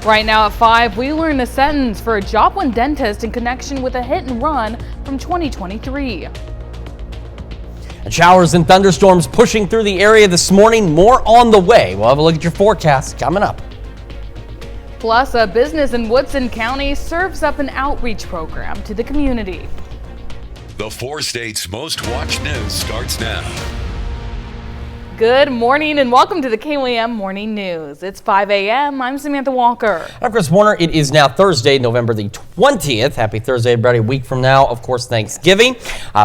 Right now at 5, we learn the sentence for a Joplin dentist in connection with a hit and run from 2023. And showers and thunderstorms pushing through the area this morning. More on the way. We'll have a look at your forecast coming up. Plus, a business in Woodson County serves up an outreach program to the community. The 4 states' most watched news starts now. Good morning and welcome to the KOAM Morning News. It's 5 a.m. I'm Samantha Walker. I'm Chris Warner. It is now Thursday, November the 20th. Happy Thursday, everybody. A week from now, of course, Thanksgiving.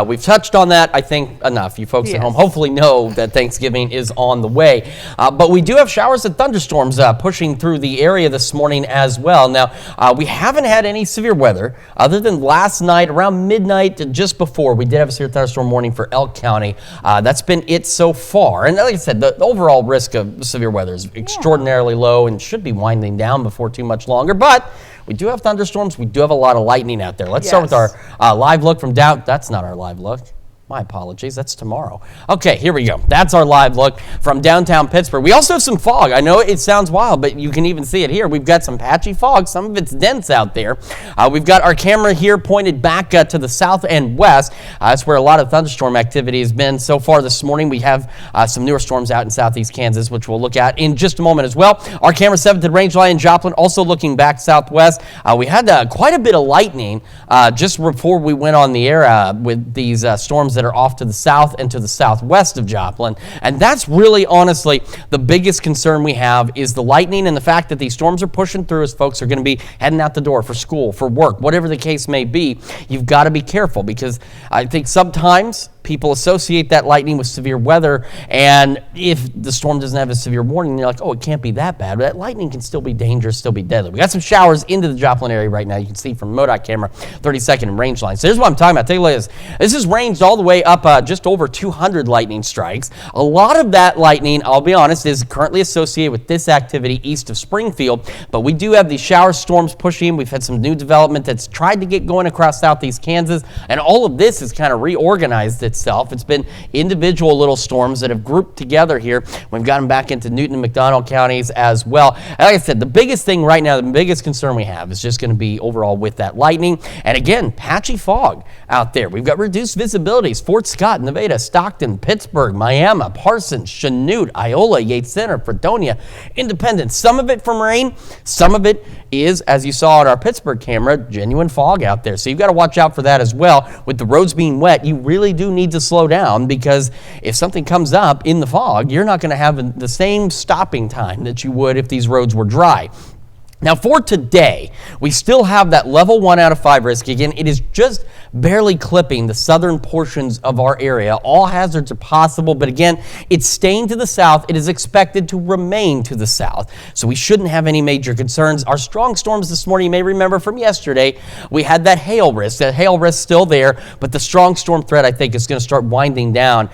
We've touched on that, I think, enough. You folks at home hopefully know that Thanksgiving is on the way. But we do have showers and thunderstorms pushing through the area this morning as well. Now, we haven't had any severe weather other than last night around midnight just before. We did have a severe thunderstorm warning for Elk County. That's been it so far. And like I said, the overall risk of severe weather is extraordinarily low and should be winding down before too much longer. But we do have thunderstorms. We do have a lot of lightning out there. Let's start with our live look from down. That's not our live look. My apologies, that's tomorrow. Okay, here we go. That's our live look from downtown Pittsburgh. We also have some fog. I know it sounds wild, but you can even see it here. We've got some patchy fog. Some of it's dense out there. We've got our camera here pointed back to the south and west. That's where a lot of thunderstorm activity has been so far this morning. We have some newer storms out in southeast Kansas, which we'll look at in just a moment as well. Our camera 7th and range line in Joplin, also looking back southwest. We had quite a bit of lightning just before we went on the air with these storms that are off to the south and to the southwest of Joplin. And that's really, honestly, the biggest concern we have is the lightning and the fact that these storms are pushing through as folks are going to be heading out the door for school, for work, whatever the case may be. You've got to be careful because I think sometimes people associate that lightning with severe weather, and if the storm doesn't have a severe warning, you're like, oh, it can't be that bad. But that lightning can still be dangerous, still be deadly. We got some showers into the Joplin area right now. You can see from MoDOT camera, 32nd and range line. So here's what I'm talking about. Take a look at this. This is ranged all the way up just over 200 lightning strikes. A lot of that lightning, I'll be honest, is currently associated with this activity east of Springfield, but we do have these shower storms pushing. We've had some new development that's tried to get going across southeast Kansas, and all of this has kind of reorganized itself. It's been individual little storms that have grouped together here. We've got them back into Newton and McDonald counties as well. And like I said, the biggest thing right now, the biggest concern we have is just going to be overall with that lightning. And again, patchy fog out there. We've got reduced visibilities. Fort Scott, Nevada, Stockton, Pittsburgh, Miami, Parsons, Chanute, Iola, Yates Center, Fredonia, Independence. Some of it from rain, some of it is, as you saw on our Pittsburgh camera, genuine fog out there. So you've got to watch out for that as well. With the roads being wet, you really do need to slow down, because if something comes up in the fog, you're not going to have the same stopping time that you would if these roads were dry. Now for today, we still have that level 1 out of 5 risk. Again, it is just barely clipping the southern portions of our area. All hazards are possible, but again, it's staying to the south. It is expected to remain to the south, so we shouldn't have any major concerns. Our strong storms this morning, you may remember from yesterday, we had that hail risk. That hail risk still there, but the strong storm threat, I think, is going to start winding down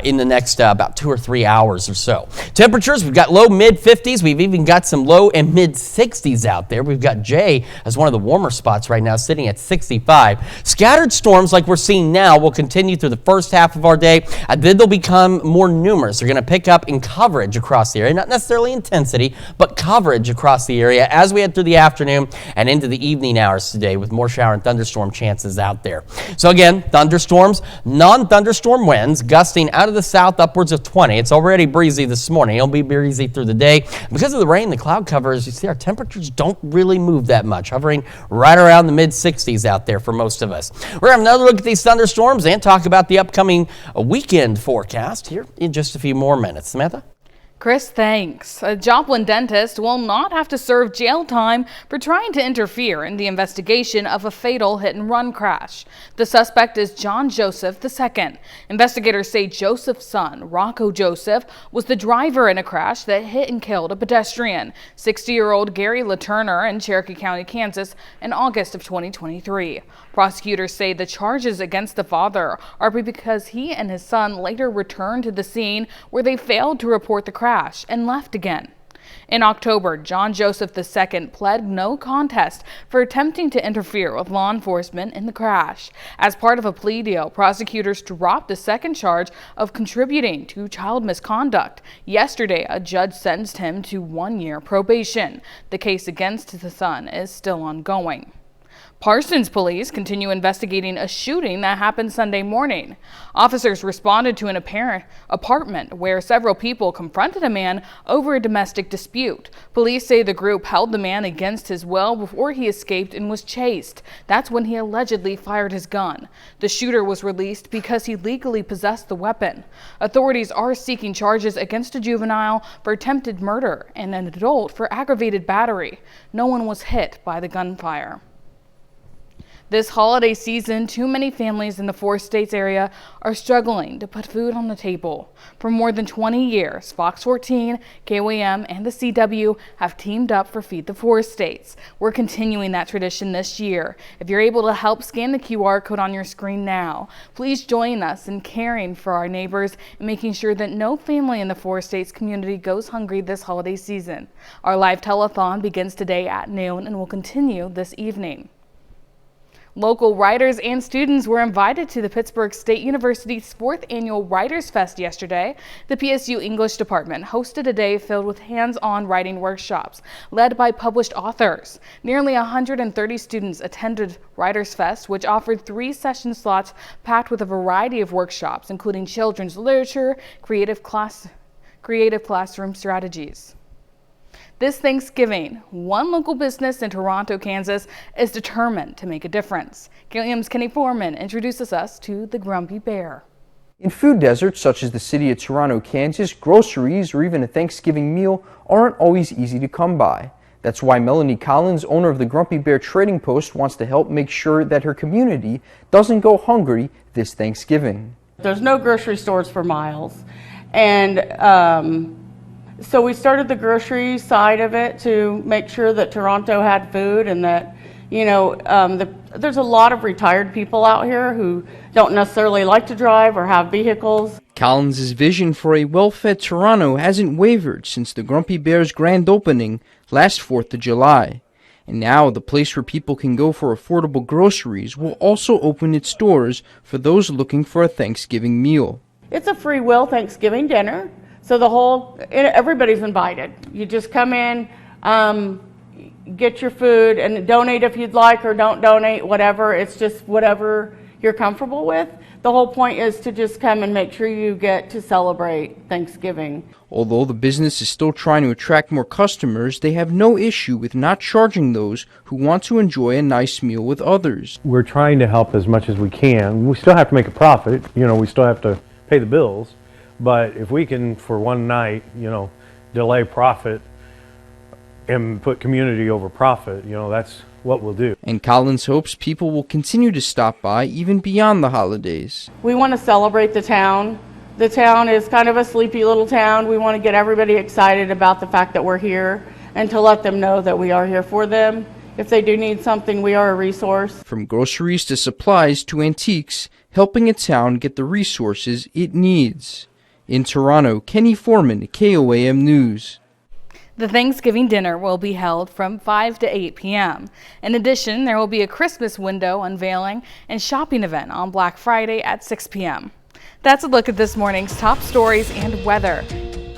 in the next about 2 or 3 hours or so. Temperatures, we've got low mid 50s. We've even got some low and mid 60s out there. We've got Jay as one of the warmer spots right now, sitting at 65. Scattered storms like we're seeing now will continue through the first half of our day, and then they'll become more numerous. They're going to pick up in coverage across the area, not necessarily intensity, but coverage across the area as we head through the afternoon and into the evening hours today, with more shower and thunderstorm chances out there. So again, thunderstorms, non-thunderstorm winds gusting out of the south upwards of 20. It's already breezy this morning. It'll be breezy through the day. Because of the rain, the cloud cover, as you see, our temperatures don't really move that much, hovering right around the mid 60s out there for most of us. We're going to have another look at these thunderstorms and talk about the upcoming weekend forecast here in just a few more minutes. Samantha? Chris, thanks. A Joplin dentist will not have to serve jail time for trying to interfere in the investigation of a fatal hit-and-run crash. The suspect is John Joseph II. Investigators say Joseph's son, Rocco Joseph, was the driver in a crash that hit and killed a pedestrian, 60-year-old Gary LaTurner, in Cherokee County, Kansas, in August of 2023. Prosecutors say the charges against the father are because he and his son later returned to the scene where they failed to report the crash and left again. In October, John Joseph II pled no contest for attempting to interfere with law enforcement in the crash. As part of a plea deal, prosecutors dropped the second charge of contributing to child misconduct. Yesterday, a judge sentenced him to 1 year probation. The case against the son is still ongoing. Parsons police continue investigating a shooting that happened Sunday morning. Officers responded to an apparent apartment where several people confronted a man over a domestic dispute. Police say the group held the man against his will before he escaped and was chased. That's when he allegedly fired his gun. The shooter was released because he legally possessed the weapon. Authorities are seeking charges against a juvenile for attempted murder and an adult for aggravated battery. No one was hit by the gunfire. This holiday season, too many families in the 4 states area are struggling to put food on the table. For more than 20 years, Fox 14, KOAM, and the CW have teamed up for Feed the 4 States. We're continuing that tradition this year. If you're able to help, scan the QR code on your screen now. Please join us in caring for our neighbors and making sure that no family in the 4 states community goes hungry this holiday season. Our live telethon begins today at noon and will continue this evening. Local writers and students were invited to the Pittsburgh State University's 4th Annual Writers Fest yesterday. The PSU English Department hosted a day filled with hands-on writing workshops led by published authors. Nearly 130 students attended Writers Fest, which offered 3 session slots packed with a variety of workshops, including children's literature, creative classroom strategies. This Thanksgiving, one local business in Toronto, Kansas, is determined to make a difference. KOAM's Kenny Foreman introduces us to the Grumpy Bear. In food deserts such as the city of Toronto, Kansas, groceries or even a Thanksgiving meal aren't always easy to come by. That's why Melanie Collins, owner of the Grumpy Bear Trading Post, wants to help make sure that her community doesn't go hungry this Thanksgiving. There's no grocery stores for miles, and so we started the grocery side of it to make sure that Toronto had food and that, there's a lot of retired people out here who don't necessarily like to drive or have vehicles. Collins' vision for a well-fed Toronto hasn't wavered since the Grumpy Bear's grand opening last 4th of July. And now the place where people can go for affordable groceries will also open its doors for those looking for a Thanksgiving meal. It's a free will Thanksgiving dinner. So everybody's invited. You just come in, get your food, and donate if you'd like, or don't donate, whatever. It's just whatever you're comfortable with. The whole point is to just come and make sure you get to celebrate Thanksgiving. Although the business is still trying to attract more customers, they have no issue with not charging those who want to enjoy a nice meal with others. We're trying to help as much as we can. We still have to make a profit. We still have to pay the bills. But if we can, for one night, delay profit and put community over profit, that's what we'll do. And Collins hopes people will continue to stop by even beyond the holidays. We want to celebrate the town. The town is kind of a sleepy little town. We want to get everybody excited about the fact that we're here and to let them know that we are here for them. If they do need something, we are a resource. From groceries to supplies to antiques, helping a town get the resources it needs. In Toronto, Kenny Foreman, KOAM News. The Thanksgiving dinner will be held from 5 to 8 p.m. In addition, there will be a Christmas window unveiling and shopping event on Black Friday at 6 p.m. That's a look at this morning's top stories and weather.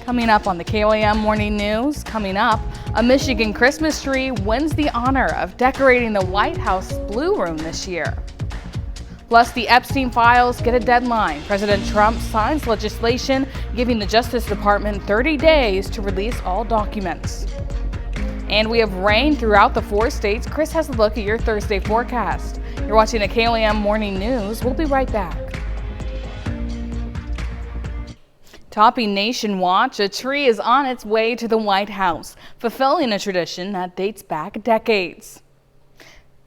Coming up on the KOAM Morning News, a Michigan Christmas tree wins the honor of decorating the White House Blue Room this year. Plus, the Epstein files get a deadline. President Trump signs legislation giving the Justice Department 30 days to release all documents. And we have rain throughout the 4 states. Chris has a look at your Thursday forecast. You're watching the KOAM Morning News. We'll be right back. Topping Nation Watch, a tree is on its way to the White House, fulfilling a tradition that dates back decades.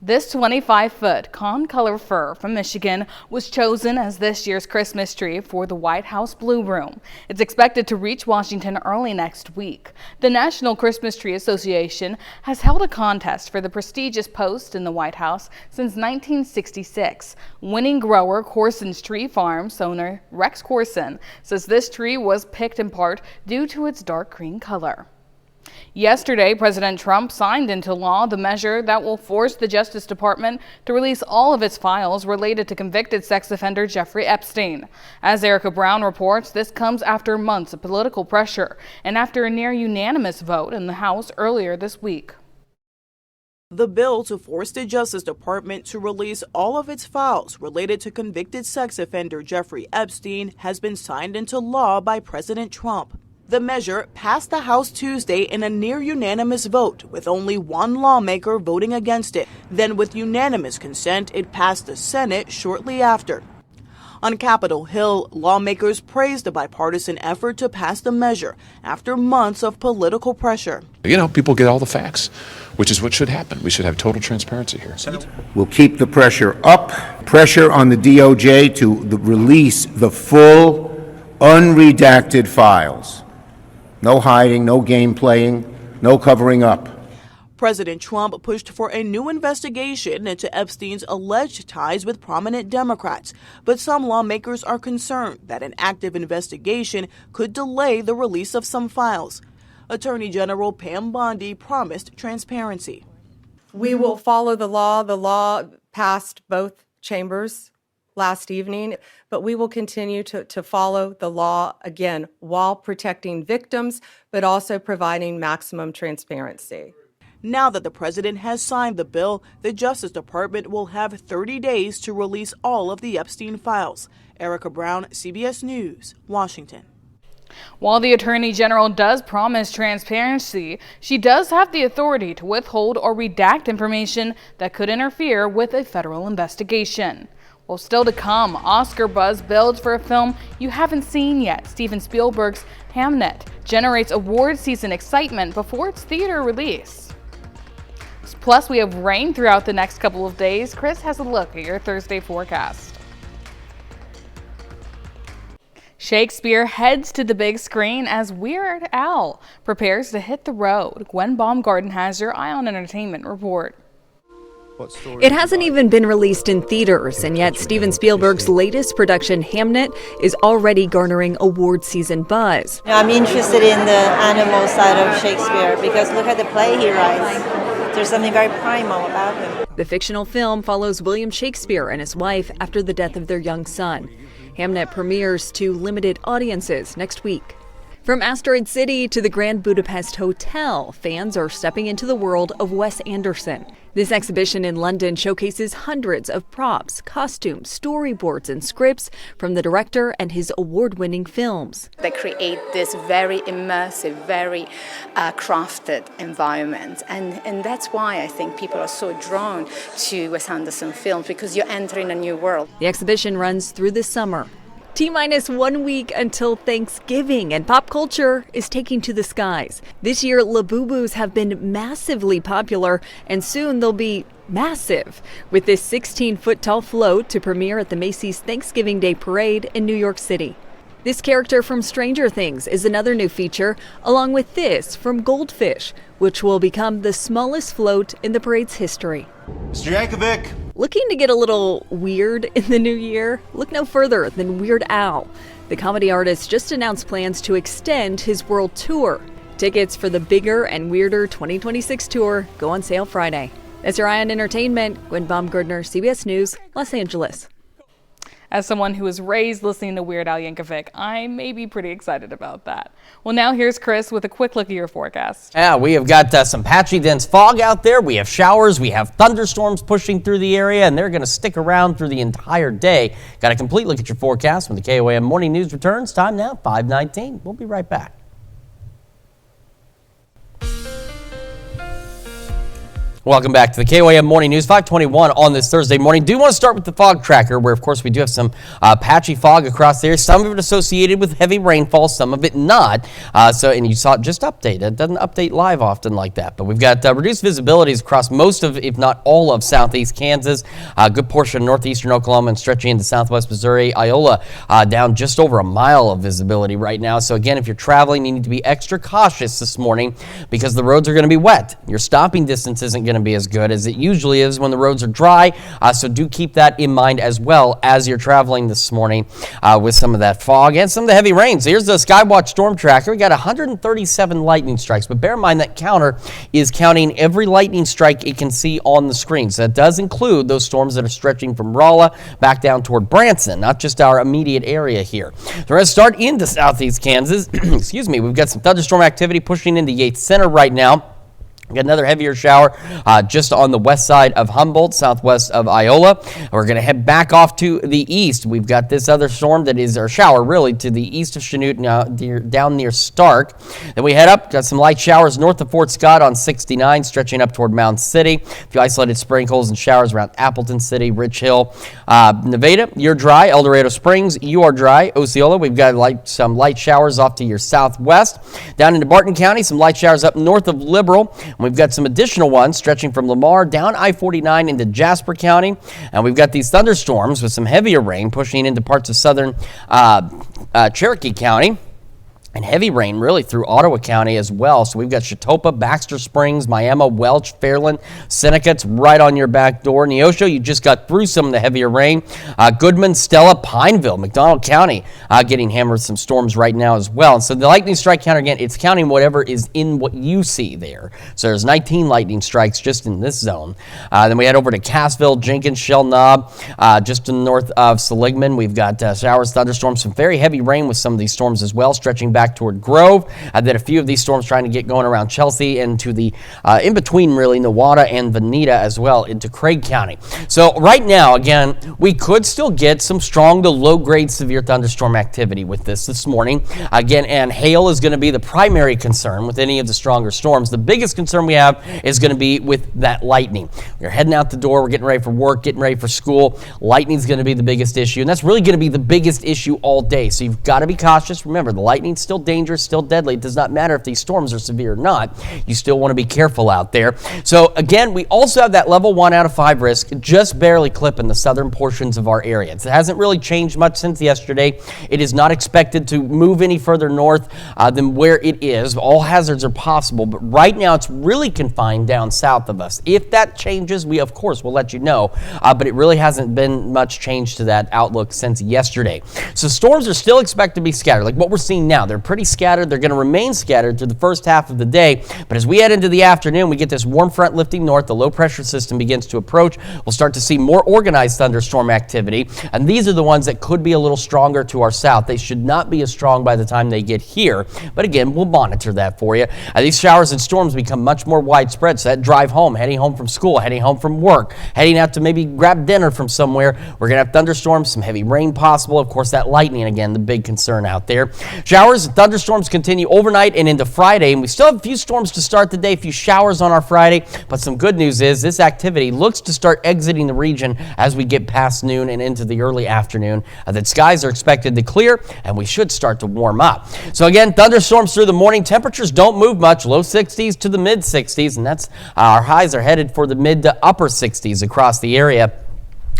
This 25-foot con-color fir from Michigan was chosen as this year's Christmas tree for the White House Blue Room. It's expected to reach Washington early next week. The National Christmas Tree Association has held a contest for the prestigious post in the White House since 1966. Winning grower Corson's Tree Farms owner Rex Corson says this tree was picked in part due to its dark green color. Yesterday, President Trump signed into law the measure that will force the Justice Department to release all of its files related to convicted sex offender Jeffrey Epstein. As Erica Brown reports, this comes after months of political pressure and after a near unanimous vote in the House earlier this week. The bill to force the Justice Department to release all of its files related to convicted sex offender Jeffrey Epstein has been signed into law by President Trump. The measure passed the House Tuesday in a near unanimous vote, with only one lawmaker voting against it. Then, with unanimous consent, it passed the Senate shortly after. On Capitol Hill, lawmakers praised the bipartisan effort to pass the measure after months of political pressure. You know, people get all the facts, which is what should happen. We should have total transparency here. We'll keep the pressure up, pressure on the DOJ to release the full, unredacted files. No hiding, no game playing, no covering up. President Trump pushed for a new investigation into Epstein's alleged ties with prominent Democrats, but some lawmakers are concerned that an active investigation could delay the release of some files. Attorney General Pam Bondi promised transparency. We will follow the law. The law passed both chambers last evening, but we will continue to follow the law, again, while protecting victims, but also providing maximum transparency. Now that the president has signed the bill, the Justice Department will have 30 days to release all of the Epstein files. Erica Brown, CBS News, Washington. While the Attorney General does promise transparency, she does have the authority to withhold or redact information that could interfere with a federal investigation. Well, still to come, Oscar buzz builds for a film you haven't seen yet. Steven Spielberg's Hamnet generates award season excitement before its theater release. Plus, we have rain throughout the next couple of days. Chris has a look at your Thursday forecast. Shakespeare heads to the big screen as Weird Al prepares to hit the road. Gwen Baumgarten has your Eye on Entertainment report. It hasn't even been released in theaters, and yet Steven Spielberg's latest production, Hamnet, is already garnering award season buzz. I'm interested in the animal side of Shakespeare because look at the play he writes. There's something very primal about him. The fictional film follows William Shakespeare and his wife after the death of their young son. Hamnet premieres to limited audiences next week. From Asteroid City to the Grand Budapest Hotel, fans are stepping into the world of Wes Anderson. This exhibition in London showcases hundreds of props, costumes, storyboards, and scripts from the director and his award-winning films. They create this very immersive, very crafted environment. And that's why I think people are so drawn to Wes Anderson films, because you're entering a new world. The exhibition runs through this summer. T-minus 1 week until Thanksgiving, and pop culture is taking to the skies. This year, Labubus have been massively popular, and soon they'll be massive, with this 16-foot-tall float to premiere at the Macy's Thanksgiving Day Parade in New York City. This character from Stranger Things is another new feature, along with this from Goldfish, which will become the smallest float in the parade's history. Mr. Yankovic! Looking to get a little weird in the new year? Look no further than Weird Al. The comedy artist just announced plans to extend his world tour. Tickets for the bigger and weirder 2026 tour go on sale Friday. That's your Eye on Entertainment. Gwen Baumgartner, CBS News, Los Angeles. As someone who was raised listening to Weird Al Yankovic, I may be pretty excited about that. Well, now here's Chris with a quick look at your forecast. Yeah, we have got some patchy dense fog out there. We have showers. We have thunderstorms pushing through the area, and they're going to stick around through the entire day. Got a complete look at your forecast when the KOAM Morning News returns. Time now, 5:19. We'll be right back. Welcome back to the KOAM Morning News, 5:21 on this Thursday morning. Do want to start with the fog tracker, where, of course, we do have some patchy fog across there. Some of it associated with heavy rainfall, some of it not. And you saw it just update. It doesn't update live often like that. But we've got reduced visibilities across most of, if not all of, southeast Kansas. A good portion of northeastern Oklahoma and stretching into southwest Missouri. Iola down just over a mile of visibility right now. So, again, if you're traveling, you need to be extra cautious this morning because the roads are going to be wet. Your stopping distance isn't going going to be as good as it usually is when the roads are dry. So do keep that in mind as well as you're traveling this morning with some of that fog and some of the heavy rains. Here's the Skywatch Storm Tracker. We got 137 lightning strikes, but bear in mind that counter is counting every lightning strike it can see on the screen. So that does include those storms that are stretching from Rolla back down toward Branson, not just our immediate area here. So we're going to start into southeast Kansas. Excuse me. We've got some thunderstorm activity pushing into Yates Center right now. We got another heavier shower just on the west side of Humboldt, southwest of Iola. We're going to head back off to the east. We've got this other storm that is our shower really to the east of Chanute, now down near Stark. Then we head up, got some light showers north of Fort Scott on 69, stretching up toward Mound City. A few isolated sprinkles and showers around Appleton City, Rich Hill, Nevada. You're dry. El Dorado Springs, you are dry. Osceola, we've got some light showers off to your southwest. Down into Barton County, some light showers up north of Liberal. We've got some additional ones stretching from Lamar down I-49 into Jasper County. And we've got these thunderstorms with some heavier rain pushing into parts of southern Cherokee County. And heavy rain really through Ottawa County as well. So we've got Chautauqua, Baxter Springs, Miami, Welch, Fairland, Seneca. It's right on your back door. Neosho, you just got through some of the heavier rain. Goodman, Stella, Pineville, McDonald County getting hammered with some storms right now as well. And so the lightning strike counter, again, it's counting whatever is in what you see there. So there's 19 lightning strikes just in this zone. Then we head over to Cassville, Jenkins, Shell Knob, just to the north of Seligman. We've got showers, thunderstorms, some very heavy rain with some of these storms as well, stretching back toward Grove. Then a few of these storms trying to get going around Chelsea and to the in between really Nowata and Veneta as well into Craig County. So right now, again, we could still get some strong to low grade severe thunderstorm activity with this morning. Again, and hail is going to be the primary concern with any of the stronger storms. The biggest concern we have is going to be with that lightning. We're heading out the door. We're getting ready for work, getting ready for school. Lightning is going to be the biggest issue, and that's really going to be the biggest issue all day. So you've got to be cautious. Remember, the lightning's still dangerous, still deadly. It does not matter if these storms are severe or not. You still want to be careful out there. So again, we also have that level 1 out of 5 risk just barely clipping the southern portions of our area. It hasn't really changed much since yesterday. It is not expected to move any further north than where it is. All hazards are possible, but right now it's really confined down south of us. If that changes, we of course will let you know, but it really hasn't been much change to that outlook since yesterday. So storms are still expected to be scattered, like what we're seeing now. They're pretty scattered. They're going to remain scattered through the first half of the day. But as we head into the afternoon, we get this warm front lifting north. The low pressure system begins to approach. We'll start to see more organized thunderstorm activity. And these are the ones that could be a little stronger to our south. They should not be as strong by the time they get here. But again, we'll monitor that for you. These showers and storms become much more widespread. So that drive home, heading home from school, heading home from work, heading out to maybe grab dinner from somewhere, we're going to have thunderstorms, some heavy rain possible. Of course, that lightning, again, the big concern out there. Showers and thunderstorms continue overnight and into Friday, and we still have a few storms to start the day, a few showers on our Friday, but some good news is this activity looks to start exiting the region as we get past noon and into the early afternoon. That skies are expected to clear, and we should start to warm up. So again, thunderstorms through the morning. Temperatures don't move much, low 60s to the mid 60s, and that's our highs are headed for the mid to upper 60s across the area.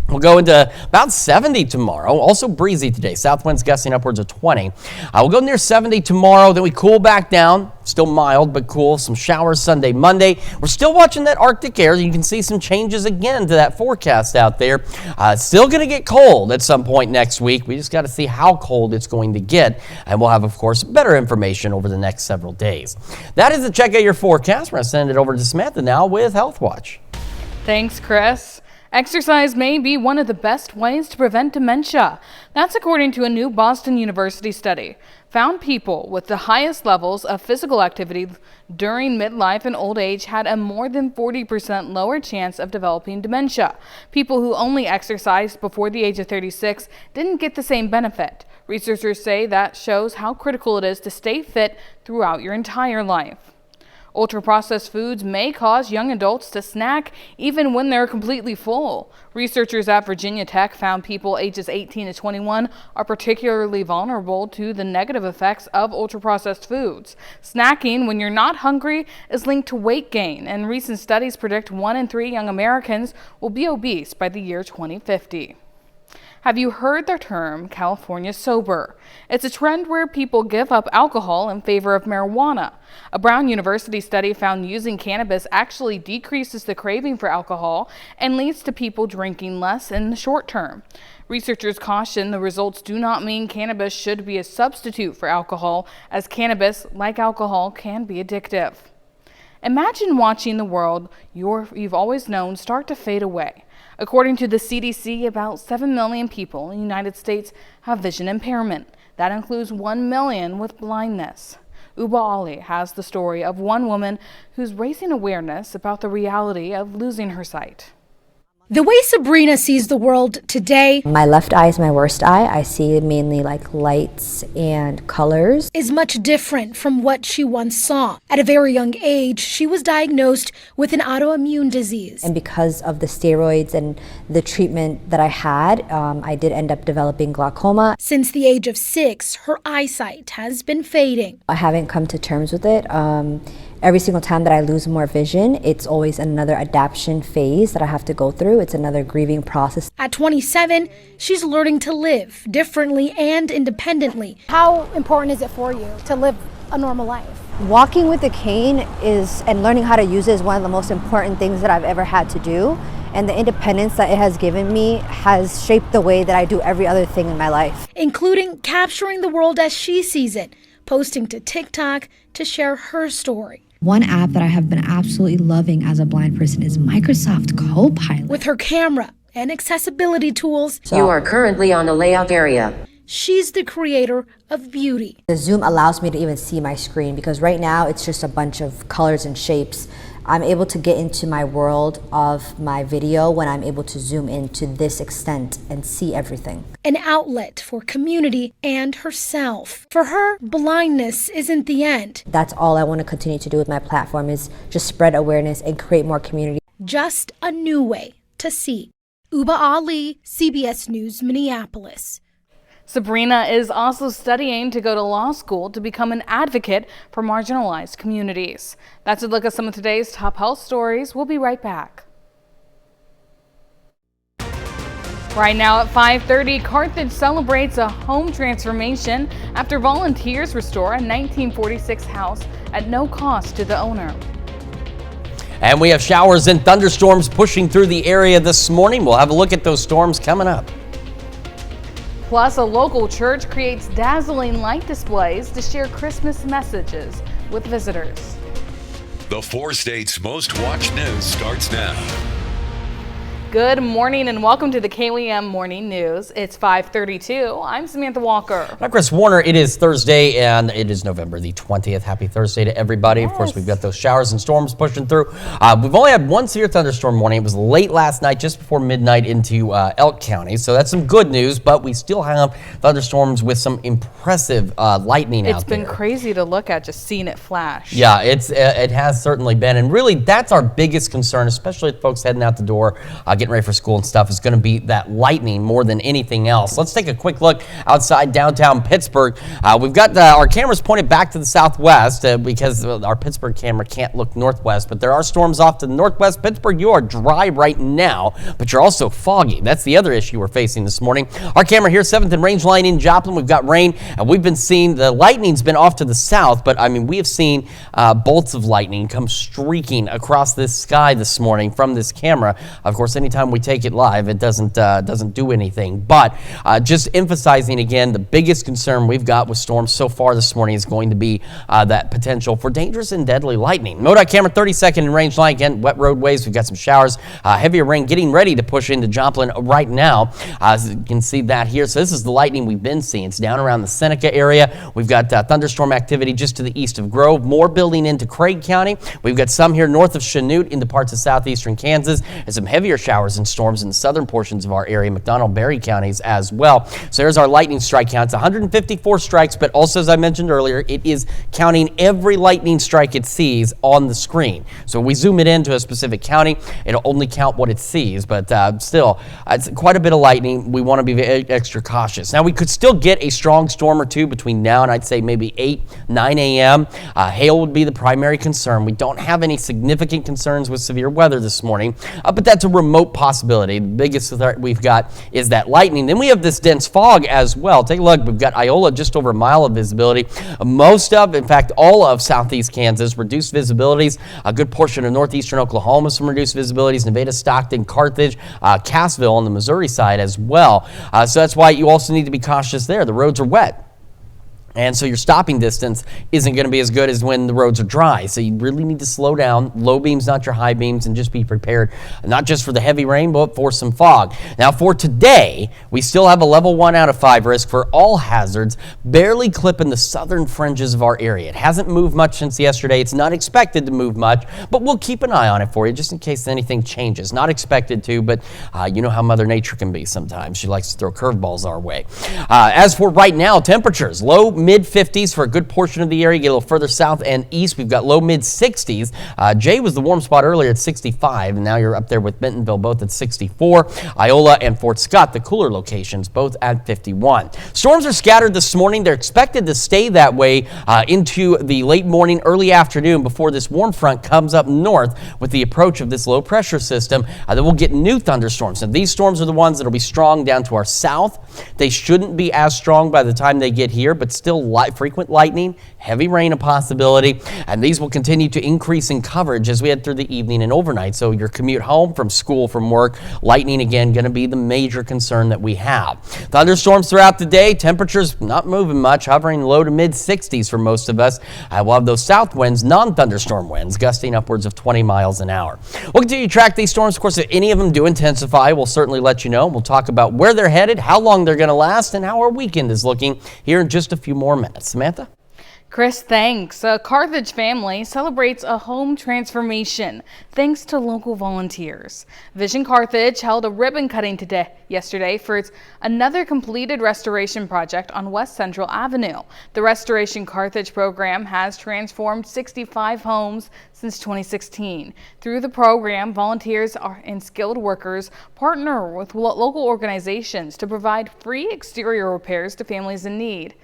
We'll go into about 70 tomorrow. Also breezy today. South winds gusting upwards of 20. We'll go near 70 tomorrow. Then we cool back down. Still mild, but cool. Some showers Sunday, Monday. We're still watching that Arctic air. You can see some changes again to that forecast out there. Still going to get cold at some point next week. We just got to see how cold it's going to get. And we'll have, of course, better information over the next several days. That is the check out your forecast. We're going to send it over to Samantha now with Health Watch. Thanks, Chris. Exercise may be one of the best ways to prevent dementia. That's according to a new Boston University study. Found people with the highest levels of physical activity during midlife and old age had a more than 40% lower chance of developing dementia. People who only exercised before the age of 36 didn't get the same benefit. Researchers say that shows how critical it is to stay fit throughout your entire life. Ultra-processed foods may cause young adults to snack even when they're completely full. Researchers at Virginia Tech found people ages 18 to 21 are particularly vulnerable to the negative effects of ultra-processed foods. Snacking when you're not hungry is linked to weight gain, and recent studies predict 1 in 3 young Americans will be obese by the year 2050. Have you heard the term California sober? It's a trend where people give up alcohol in favor of marijuana. A Brown University study found using cannabis actually decreases the craving for alcohol and leads to people drinking less in the short term. Researchers caution the results do not mean cannabis should be a substitute for alcohol, as cannabis, like alcohol, can be addictive. Imagine watching the world you've always known start to fade away. According to the CDC, about 7 million people in the United States have vision impairment. That includes 1 million with blindness. Uba Ali has the story of one woman who's raising awareness about the reality of losing her sight. The way Sabrina sees the world today, my left eye is my worst eye. I see mainly like lights and colors. Is much different from what she once saw. At a very young age, she was diagnosed with an autoimmune disease. And because of the steroids and the treatment that I had, I did end up developing glaucoma. Since the age of 6, her eyesight has been fading. I haven't come to terms with it. Every single time that I lose more vision, it's always another adaptation phase that I have to go through. It's another grieving process. At 27, she's learning to live differently and independently. How important is it for you to live a normal life? Walking with a cane and learning how to use it is one of the most important things that I've ever had to do. And the independence that it has given me has shaped the way that I do every other thing in my life. Including capturing the world as she sees it, posting to TikTok to share her story. One app that I have been absolutely loving as a blind person is Microsoft Copilot. With her camera and accessibility tools, you are currently on a layout area. She's the creator of beauty. The Zoom allows me to even see my screen because right now it's just a bunch of colors and shapes. I'm able to get into my world of my video when I'm able to zoom in to this extent and see everything. An outlet for community and herself. For her, blindness isn't the end. That's all I want to continue to do with my platform is just spread awareness and create more community. Just a new way to see. Uba Ali, CBS News, Minneapolis. Sabrina is also studying to go to law school to become an advocate for marginalized communities. That's a look at some of today's top health stories. We'll be right back. Right now at 5:30, Carthage celebrates a home transformation after volunteers restore a 1946 house at no cost to the owner. And we have showers and thunderstorms pushing through the area this morning. We'll have a look at those storms coming up. Plus, a local church creates dazzling light displays to share Christmas messages with visitors. The 4 states' most watched news starts now. Good morning and welcome to the KWM Morning News. It's 5:32. I'm Samantha Walker. I'm Chris Warner. It is Thursday and it is November the 20th. Happy Thursday to everybody. Yes. Of course, we've got those showers and storms pushing through. We've only had one severe thunderstorm warning. It was late last night, just before midnight into Elk County. So that's some good news, but we still have thunderstorms with some impressive lightning out there. It's been crazy to look at, just seeing it flash. Yeah, it has certainly been. And really, that's our biggest concern, especially with folks heading out the door, getting ready for school and stuff, is going to be that lightning more than anything else. Let's take a quick look outside downtown Pittsburgh. We've got our cameras pointed back to the southwest because our Pittsburgh camera can't look northwest, but there are storms off to the northwest. Pittsburgh, you are dry right now, but you're also foggy. That's the other issue we're facing this morning. Our camera here, 7th and Range Line in Joplin. We've got rain, and we've been seeing the lightning's been off to the south, but I mean, we have seen bolts of lightning come streaking across this sky this morning from this camera. Of course, anytime we take it live, it doesn't do anything. But just emphasizing again, the biggest concern we've got with storms so far this morning is going to be that potential for dangerous and deadly lightning. MoDOT camera 32nd in Range Line. Again, wet roadways. We've got some showers, heavier rain getting ready to push into Joplin right now. As you can see that here. So this is the lightning we've been seeing. It's down around the Seneca area. We've got thunderstorm activity just to the east of Grove. More building into Craig County. We've got some here north of Chanute into parts of southeastern Kansas, and some heavier showers and storms in the southern portions of our area, McDonald-Berry counties as well. So there's our lightning strike count. It's 154 strikes, but also, as I mentioned earlier, it is counting every lightning strike it sees on the screen. So we zoom it into a specific county, it'll only count what it sees, but still, it's quite a bit of lightning. We want to be extra cautious. Now, we could still get a strong storm or two between now and I'd say maybe 8, 9 a.m. Hail would be the primary concern. We don't have any significant concerns with severe weather this morning, but that's a remote remote possibility. The biggest threat we've got is that lightning. Then we have this dense fog as well. Take a look. We've got Iola just over a mile of visibility. Most of, in fact, all of southeast Kansas, reduced visibilities. A good portion of northeastern Oklahoma, some reduced visibilities. Nevada, Stockton, Carthage, Cassville on the Missouri side as well. So that's why you also need to be cautious there. The roads are wet. And so your stopping distance isn't going to be as good as when the roads are dry. So you really need to slow down. Low beams, not your high beams, and just be prepared, not just for the heavy rain, but for some fog. Now for today, we still have a level 1 out of 5 risk for all hazards, barely clipping the southern fringes of our area. It hasn't moved much since yesterday. It's not expected to move much, but we'll keep an eye on it for you just in case anything changes. Not expected to, but you know how Mother Nature can be sometimes. She likes to throw curveballs our way. As for right now, temperatures, low mid-50s for a good portion of the area. Get a little further south and east, we've got low mid-60s. Jay was the warm spot earlier at 65, and now you're up there with Bentonville, both at 64. Iola and Fort Scott, the cooler locations, both at 51. Storms are scattered this morning. They're expected to stay that way into the late morning, early afternoon before this warm front comes up north with the approach of this low pressure system. Then we'll get new thunderstorms. And these storms are the ones that will be strong down to our south. They shouldn't be as strong by the time they get here, but still frequent lightning, heavy rain a possibility, and these will continue to increase in coverage as we head through the evening and overnight. So your commute home from school, from work, lightning again going to be the major concern that we have. Thunderstorms throughout the day, temperatures not moving much, hovering low to mid 60s for most of us. We'll have those south winds, non-thunderstorm winds, gusting upwards of 20 miles an hour. We'll continue to track these storms. Of course, if any of them do intensify, we'll certainly let you know. We'll talk about where they're headed, how long they're going to last, and how our weekend is looking here in just a few more minutes. Samantha? Chris, thanks. A Carthage family celebrates a home transformation thanks to local volunteers. Vision Carthage held a ribbon cutting yesterday for its another completed restoration project on West Central Avenue. The Restoration Carthage program has transformed 65 homes since 2016. Through the program, volunteers and skilled workers partner with local organizations to provide free exterior repairs to families in need.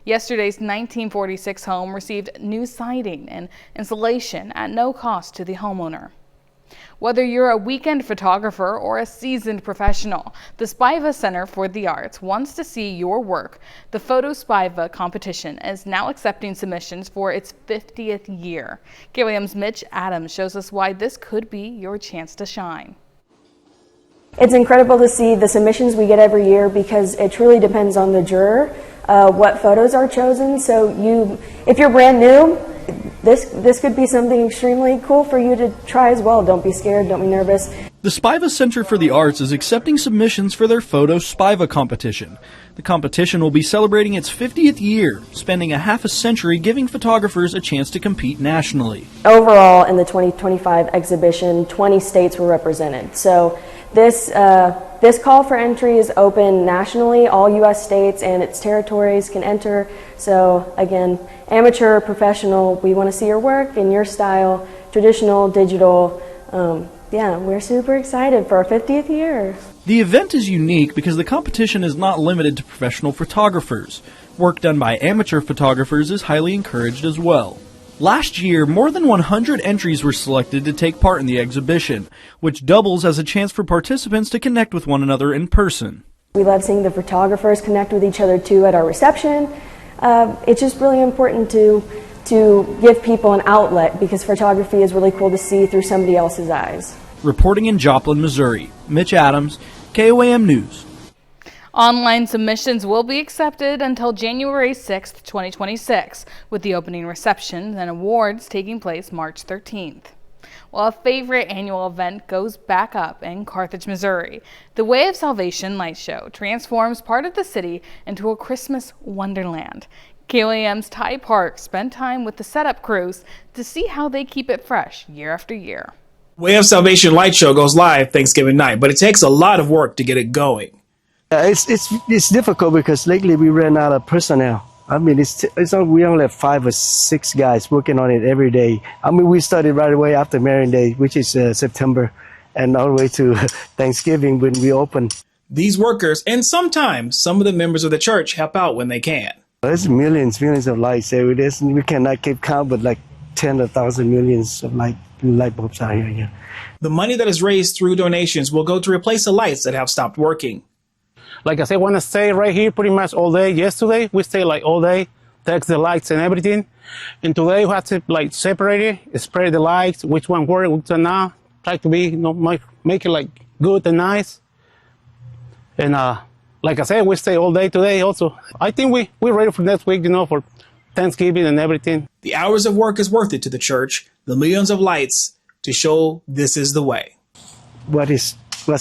Yesterday's 1946 home received new siding and insulation at no cost to the homeowner. Whether you're a weekend photographer or a seasoned professional, the Spiva Center for the Arts wants to see your work. The Photo Spiva competition is now accepting submissions for its 50th year. KYM's Mitch Adams shows us why this could be your chance to shine. It's incredible to see the submissions we get every year because it truly depends on the juror. What photos are chosen. So if you're brand new, this could be something extremely cool for you to try as well. Don't be scared, don't be nervous. The Spiva Center for the Arts is accepting submissions for their Photo Spiva competition. The competition will be celebrating its 50th year, spending a half a century giving photographers a chance to compete nationally. Overall, in the 2025 exhibition, 20 states were represented. So this call for entry is open nationally. All U.S. states and its territories can enter. So again, amateur, professional, we want to see your work in your style, traditional, digital. Yeah, we're super excited for our 50th year. The event is unique because the competition is not limited to professional photographers. Work done by amateur photographers is highly encouraged as well. Last year, more than 100 entries were selected to take part in the exhibition, which doubles as a chance for participants to connect with one another in person. We love seeing the photographers connect with each other too at our reception. It's just really important to give people an outlet because photography is really cool to see through somebody else's eyes. Reporting in Joplin, Missouri, Mitch Adams, KOAM News. Online submissions will be accepted until January 6th, 2026, with the opening reception and awards taking place March 13th. Well, a favorite annual event goes back up in Carthage, Missouri. The Way of Salvation Light Show transforms part of the city into a Christmas wonderland. KOAM's Ty Park spent time with the setup crews to see how they keep it fresh year after year. Way of Salvation Light Show goes live Thanksgiving night, but it takes a lot of work to get it going. It's difficult because lately we ran out of personnel. I mean, we only have 5 or 6 guys working on it every day. I mean, we started right away after Marian Day, which is September, and all the way to Thanksgiving when we open. These workers, and sometimes some of the members of the church, help out when they can. There's millions of lights every day. We cannot keep count, but like 10,000 millions of light light bulbs out here. Yeah. The money that is raised through donations will go to replace the lights that have stopped working. Like I said, I want to stay right here pretty much all day. Yesterday, we stayed like all day, text the lights and everything. And today, we have to like separate it, spray the lights, which one work, which one not. Try to be, make it like good and nice. And like I said, we stay all day today also. I think we're ready for next week, for Thanksgiving and everything. The hours of work is worth it to the church, the millions of lights to show this is the way. What's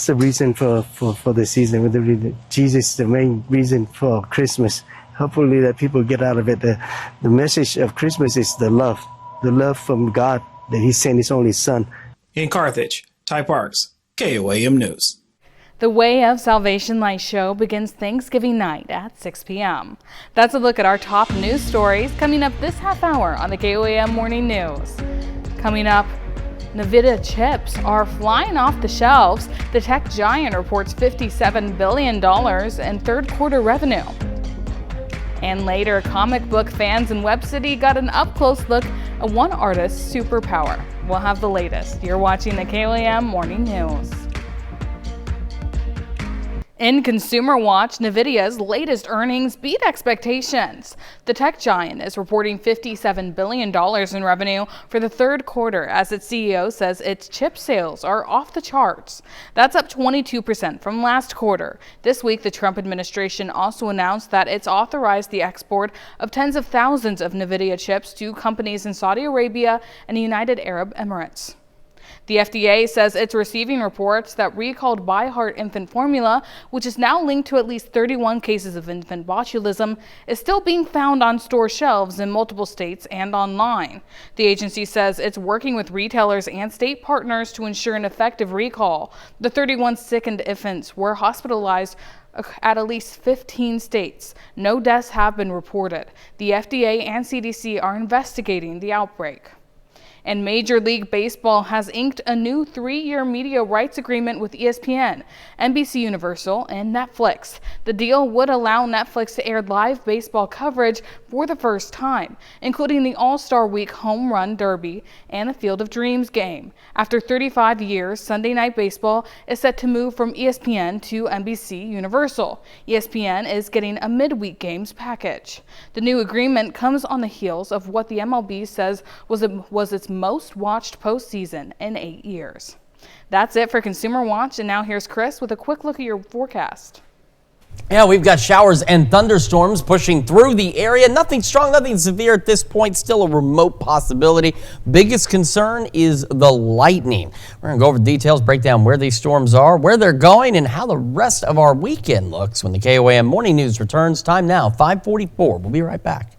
the reason for the season? Jesus is the main reason for Christmas. Hopefully that people get out of it. The message of Christmas is the love from God that He sent His only Son. In Carthage, Ty Parks, KOAM News. The Way of Salvation Light Show begins Thanksgiving night at 6 p.m. That's a look at our top news stories coming up this half hour on the KOAM Morning News. Coming up, NVIDIA chips are flying off the shelves. The tech giant reports $57 billion in third quarter revenue. And later, comic book fans in Web City got an up-close look at one artist's superpower. We'll have the latest. You're watching the KOAM Morning News. In Consumer Watch, NVIDIA's latest earnings beat expectations. The tech giant is reporting $57 billion in revenue for the third quarter, as its CEO says its chip sales are off the charts. That's up 22% from last quarter. This week, the Trump administration also announced that it's authorized the export of tens of thousands of NVIDIA chips to companies in Saudi Arabia and the United Arab Emirates. The FDA says it's receiving reports that recalled ByHeart infant formula, which is now linked to at least 31 cases of infant botulism, is still being found on store shelves in multiple states and online. The agency says it's working with retailers and state partners to ensure an effective recall. The 31 sickened infants were hospitalized at least 15 states. No deaths have been reported. The FDA and CDC are investigating the outbreak. And Major League Baseball has inked a new 3-year media rights agreement with ESPN, NBC Universal, and Netflix. The deal would allow Netflix to air live baseball coverage for the first time, including the All-Star Week Home Run Derby and the Field of Dreams game. After 35 years, Sunday Night Baseball is set to move from ESPN to NBC Universal. ESPN is getting a midweek games package. The new agreement comes on the heels of what the MLB says was its most watched postseason in 8 years. That's it for Consumer Watch, and now here's Chris with a quick look at your forecast. Yeah, we've got showers and thunderstorms pushing through the area. Nothing strong, nothing severe at this point. Still a remote possibility. Biggest concern is the lightning. We're going to go over details, break down where these storms are, where they're going, and how the rest of our weekend looks when the KOAM Morning News returns. Time now, 5:44. We'll be right back.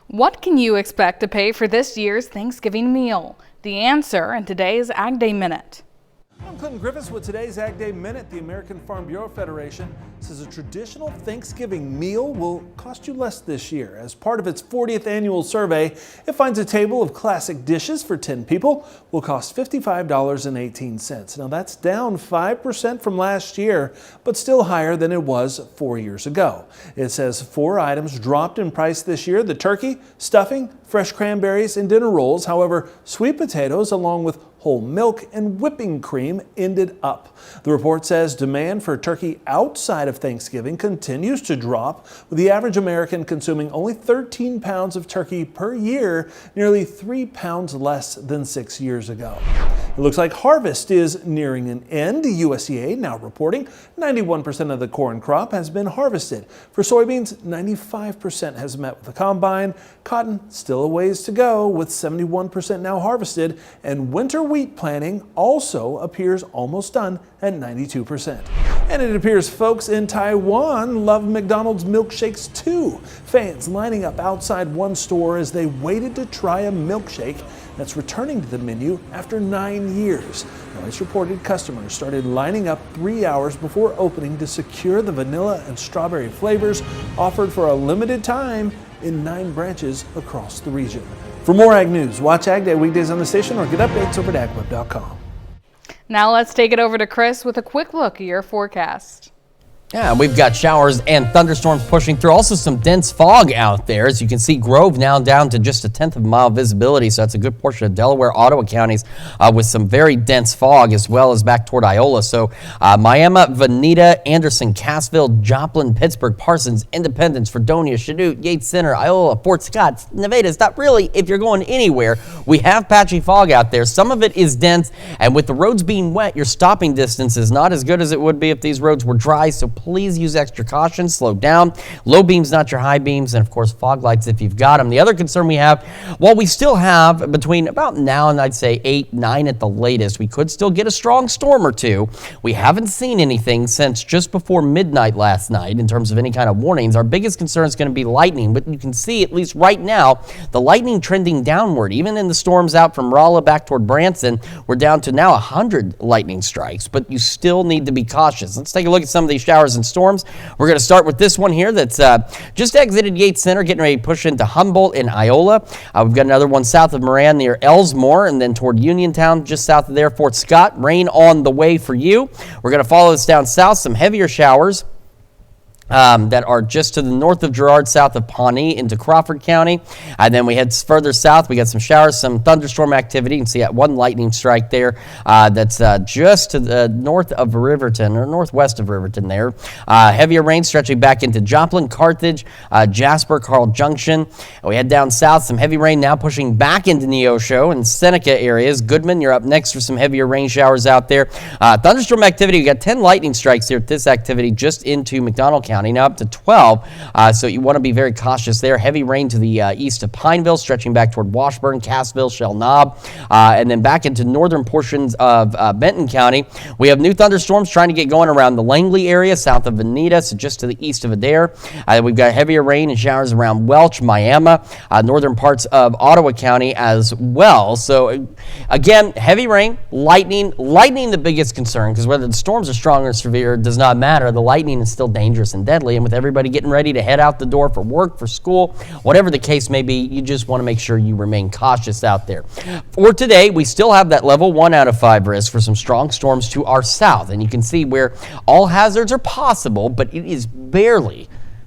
What can you expect to pay for this year's Thanksgiving meal? The answer in today's AgDay Minute. I'm Clinton Griffiths with today's AgDay Minute. The American Farm Bureau Federation says a traditional Thanksgiving meal will cost you less this year. As part of its 40th annual survey, it finds a table of classic dishes for 10 people will cost $55.18. Now that's down 5% from last year, but still higher than it was 4 years ago. It says 4 items dropped in price this year: the turkey, stuffing, fresh cranberries, and dinner rolls. However, sweet potatoes, along with whole milk and whipping cream, ended up. The report says demand for turkey outside of Thanksgiving continues to drop, with the average American consuming only 13 pounds of turkey per year, nearly 3 pounds less than 6 years ago. It looks like harvest is nearing an end. The USDA now reporting 91% of the corn crop has been harvested. For soybeans, 95% has met with the combine. Cotton, still a ways to go, with 71% now harvested, and winter wheat planting also appears almost done at 92%. And it appears folks in Taiwan love McDonald's milkshakes too. Fans lining up outside one store as they waited to try a milkshake that's returning to the menu after 9 years. Now, it's reported customers started lining up 3 hours before opening to secure the vanilla and strawberry flavors offered for a limited time in 9 branches across the region. For more Ag News, watch Ag Day weekdays on the station or get updates over at agweb.com. Now let's take it over to Chris with a quick look at your forecast. Yeah, we've got showers and thunderstorms pushing through. Also some dense fog out there. As you can see, Grove now down to just a 1/10 of a mile visibility. So that's a good portion of Delaware, Ottawa counties with some very dense fog, as well as back toward Iola. So Miami, Veneta, Anderson, Cassville, Joplin, Pittsburgh, Parsons, Independence, Fredonia, Chanute, Yates Center, Iola, Fort Scott, Nevada. It's not really if you're going anywhere. We have patchy fog out there. Some of it is dense, and with the roads being wet, your stopping distance is not as good as it would be if these roads were dry. So please use extra caution, slow down. Low beams, not your high beams, and of course fog lights if you've got them. The other concern we have, while we still have between about now and I'd say 8, 9 at the latest, we could still get a strong storm or two. We haven't seen anything since just before midnight last night in terms of any kind of warnings. Our biggest concern is going to be lightning, but you can see at least right now the lightning trending downward. Even in the storms out from Rolla back toward Branson, we're down to now 100 lightning strikes, but you still need to be cautious. Let's take a look at some of these showers and storms. We're going to start with this one here that's just exited Yates Center, getting ready to push into Humboldt and Iola. We've got another one south of Moran near Elsmore, and then toward Uniontown, just south of there, Fort Scott. Rain on the way for you. We're going to follow this down south, some heavier showers that are just to the north of Girard, south of Pawnee into Crawford County. And then we head further south. We got some showers, some thunderstorm activity. You can see that one lightning strike there that's just to the north of Riverton, or northwest of Riverton there. Heavier rain stretching back into Joplin, Carthage, Jasper, Carl Junction. And we head down south, some heavy rain now pushing back into Neosho and Seneca areas. Goodman, you're up next for some heavier rain showers out there. Thunderstorm activity, we got 10 lightning strikes here at this activity just into McDonald County. Now up to 12, so you want to be very cautious there. Heavy rain to the east of Pineville, stretching back toward Washburn, Cassville, Shell Knob, and then back into northern portions of Benton County. We have new thunderstorms trying to get going around the Langley area, south of Veneta, so just to the east of Adair. We've got heavier rain and showers around Welch, Miami, northern parts of Ottawa County as well. So again, heavy rain, lightning the biggest concern, because whether the storms are strong or severe does not matter. The lightning is still dangerous and deadly, and with everybody getting ready to head out the door for work, for school, whatever the case may be, you just want to make sure you remain cautious out there. For today, we still have that level 1 out of 5 risk for some strong storms to our south, and you can see where all hazards are possible, but it is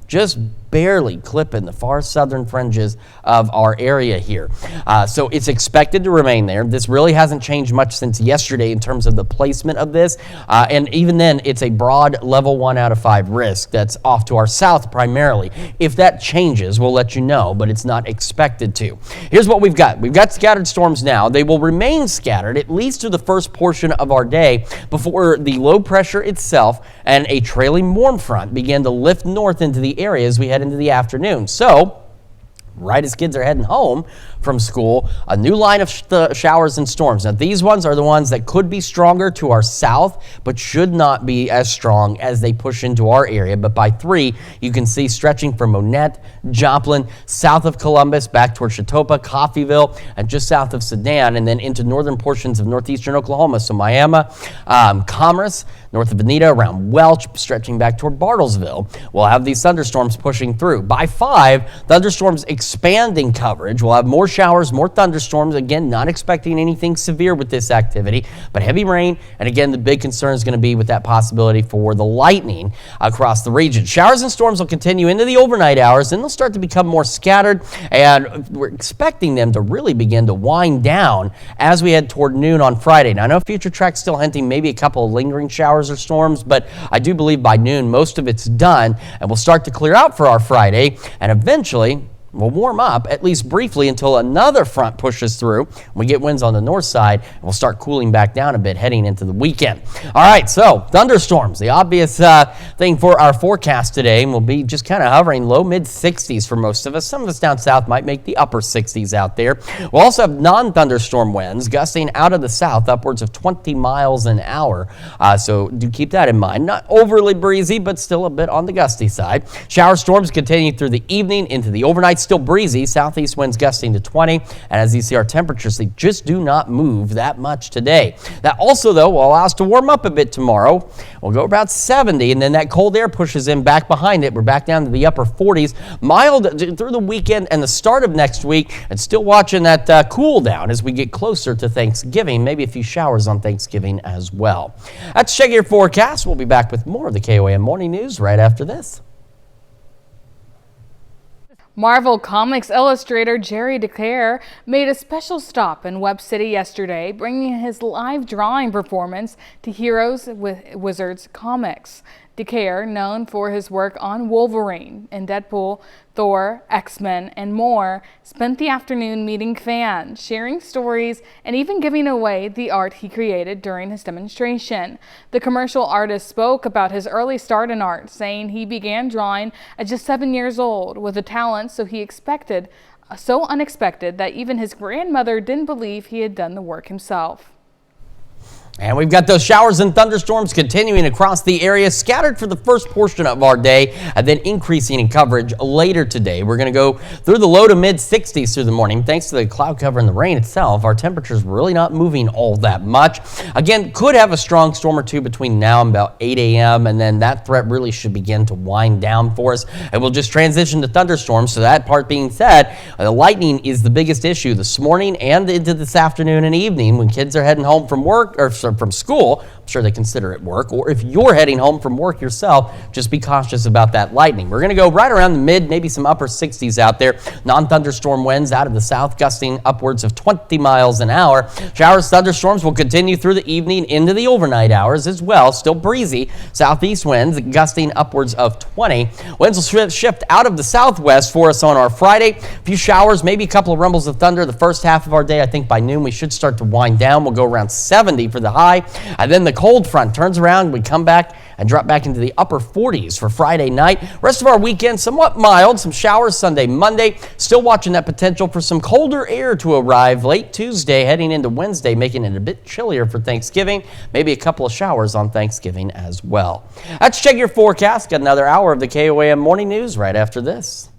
just barely clipping the far southern fringes of our area here. So it's expected to remain there. This really hasn't changed much since yesterday in terms of the placement of this. And even then, it's a broad level 1 out of 5 risk that's off to our south primarily. If that changes, we'll let you know, but it's not expected to. Here's what we've got. We've got scattered storms now. They will remain scattered at least through the first portion of our day before the low pressure itself and a trailing warm front begin to lift north into the area as we head into the afternoon. So, right as kids are heading home from school, a new line of showers and storms. Now, these ones are the ones that could be stronger to our south, but should not be as strong as they push into our area. But by 3, you can see stretching from Monette, Joplin, south of Columbus, back toward Chautauqua, Coffeyville, and just south of Sedan, and then into northern portions of northeastern Oklahoma. So Miami, Commerce, north of Veneta, around Welch, stretching back toward Bartlesville. We'll have these thunderstorms pushing through. By 5, thunderstorms expanding coverage. We'll have more showers, more thunderstorms. Again, not expecting anything severe with this activity, but heavy rain. And again, the big concern is going to be with that possibility for the lightning across the region. Showers and storms will continue into the overnight hours, and they'll start to become more scattered. And we're expecting them to really begin to wind down as we head toward noon on Friday. Now, I know Future Track's still hinting maybe a couple of lingering showers or storms, but I do believe by noon most of it's done, and we'll start to clear out for our Friday, and eventually we'll warm up, at least briefly, until another front pushes through. We get winds on the north side, and we'll start cooling back down a bit heading into the weekend. All right, so thunderstorms, the obvious thing for our forecast today, will be just kind of hovering low mid-60s for most of us. Some of us down south might make the upper 60s out there. We'll also have non-thunderstorm winds gusting out of the south upwards of 20 miles an hour. So do keep that in mind. Not overly breezy, but still a bit on the gusty side. Shower storms continue through the evening into the overnight. still breezy, southeast winds gusting to 20. And as you see, our temperatures, they just do not move that much today. That also, though, will allow us to warm up a bit tomorrow. We'll go about 70, and then that cold air pushes in back behind it. We're back down to the upper 40s. Mild through the weekend and the start of next week, and still watching that cool down as we get closer to Thanksgiving. Maybe a few showers on Thanksgiving as well. That's Check Your Forecast. We'll be back with more of the KOAM Morning News right after this. Marvel Comics illustrator Jerry DeClaire made a special stop in Web City yesterday, bringing his live drawing performance to Heroes with Wizards Comics. DeClaire, known for his work on Wolverine and Deadpool, Thor, X-Men, and more, spent the afternoon meeting fans, sharing stories, and even giving away the art he created during his demonstration. The commercial artist spoke about his early start in art, saying he began drawing at just 7 years old with a talent so unexpected that even his grandmother didn't believe he had done the work himself. And we've got those showers and thunderstorms continuing across the area, scattered for the first portion of our day, and then increasing in coverage later today. We're going to go through the low to mid 60s through the morning. Thanks to the cloud cover and the rain itself, our temperatures really not moving all that much. Again, could have a strong storm or two between now and about 8 a.m., and then that threat really should begin to wind down for us, and we'll just transition to thunderstorms. So that part being said, the lightning is the biggest issue this morning and into this afternoon and evening when kids are heading home from work or from school. I'm sure they consider it work, or if you're heading home from work yourself, just be cautious about that lightning. We're going to go right around the mid, maybe some upper 60s out there. Non-thunderstorm winds out of the south gusting upwards of 20 miles an hour. Showers, thunderstorms will continue through the evening into the overnight hours as well. Still breezy. Southeast winds gusting upwards of 20. Winds will shift out of the southwest for us on our Friday. A few showers, maybe a couple of rumbles of thunder the first half of our day. I think by noon we should start to wind down. We'll go around 70 for the high, and then the cold front turns around. We come back and drop back into the upper 40s for Friday night. Rest of our weekend somewhat mild, some showers Sunday, Monday. Still watching that potential for some colder air to arrive late Tuesday, heading into Wednesday, making it a bit chillier for Thanksgiving. Maybe a couple of showers on Thanksgiving as well. Let's check your forecast. Got another hour of the KOAM Morning News right after this.